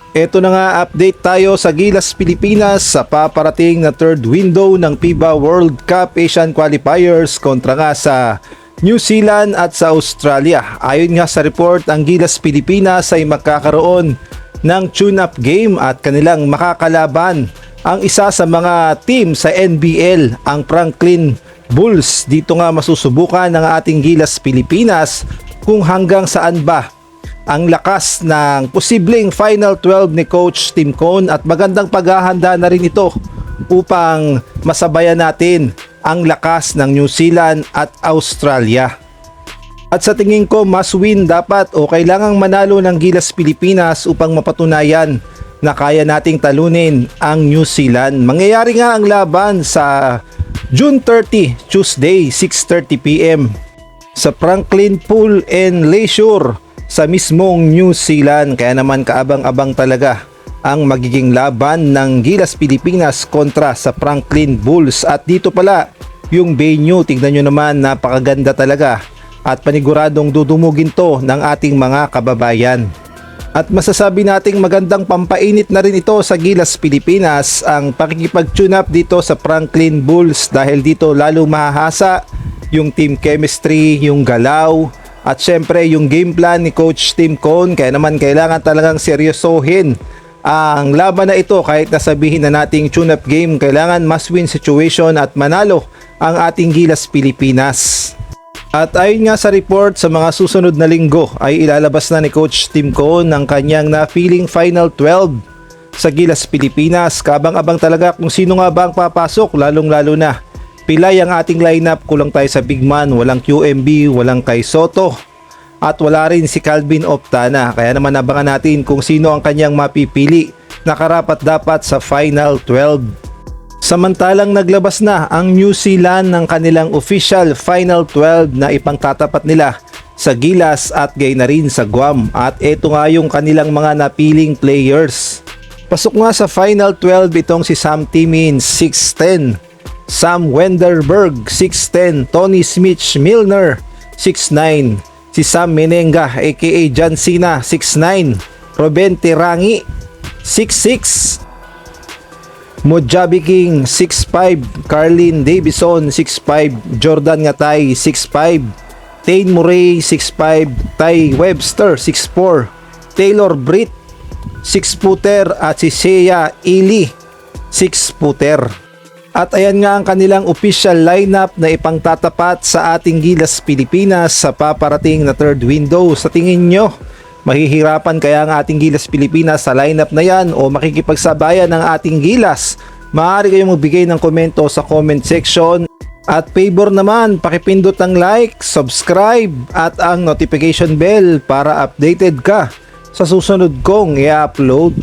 Ito na nga, update tayo sa Gilas Pilipinas sa paparating na third window ng FIBA World Cup Asian Qualifiers kontra nga sa New Zealand at sa Australia. Ayon nga sa report, ang Gilas Pilipinas ay magkakaroon ng tune-up game at kanilang makakalaban ang isa sa mga team sa NBL, ang Franklin Bulls. Dito nga masusubukan ng ating Gilas Pilipinas kung hanggang saan ba ang lakas ng posibleng Final 12 ni Coach Tim Cone, at magandang paghahanda na rin ito upang masabayan natin ang lakas ng New Zealand at Australia. At sa tingin ko, must win dapat o kailangang manalo ng Gilas Pilipinas upang mapatunayan na kaya nating talunin ang New Zealand. Mangyayari nga ang laban sa June 30, Tuesday, 6:30 PM sa Franklin Pool and Leisure sa mismong New Zealand. Kaya naman kaabang-abang talaga ang magiging laban ng Gilas Pilipinas kontra sa Franklin Bulls. At dito pala yung venue, tignan nyo naman, napakaganda talaga at paniguradong dudumugin to ng ating mga kababayan. At masasabi nating magandang pampainit na rin ito sa Gilas Pilipinas ang pakikipag-tune up dito sa Franklin Bulls, dahil dito lalo mahahasa yung team chemistry, yung galaw, at syempre yung game plan ni Coach Tim Cone. Kaya naman kailangan talagang seryosohin ang laban na ito. Kahit nasabihin na nating tune-up game, kailangan must win situation at manalo ang ating Gilas Pilipinas. At ayon nga sa report, sa mga susunod na linggo ay ilalabas na ni Coach Tim Cone ang kanyang na-feeling Final 12 sa Gilas Pilipinas. Kabang-abang talaga kung sino nga ba ang papasok, lalong-lalo na pilay ang ating lineup. Kulang tayo sa big man, walang QMB, walang Kai Soto, at wala rin si Calvin Optana. Kaya naman abangan natin kung sino ang kanyang mapipili na karapat dapat sa Final 12. Samantalang naglabas na ang New Zealand ng kanilang official Final 12 na ipangtatapat nila sa Gilas at gay na rin sa Guam. At ito nga yung kanilang mga napiling players. Pasok nga sa Final 12 itong si Sam Timmins, 6'10", Sam Wenderberg, 6'10", Tony Smith-Milner, 6'9", si Sam Menenga aka John Cena, 6'9", Ruben Tirangi, 6'6", Mojabi King, 6'5", Carlin Davison, 6'5", Jordan Ngatay, 6'5", Tane Murray, 6'5", Ty Webster, 6'4", Taylor Britt, 6-footer, at si Shea Ely, 6-footer. At ayan nga ang kanilang official lineup na ipangtatapat sa ating Gilas Pilipinas sa paparating na third window. Sa tingin nyo, mahihirapan kaya ang ating Gilas Pilipinas sa lineup na yan o makikipagsabayan ng ating Gilas? Maaari kayong magbigay ng komento sa comment section. At favor naman, pakipindot ang like, subscribe at ang notification bell para updated ka sa susunod kong i-upload.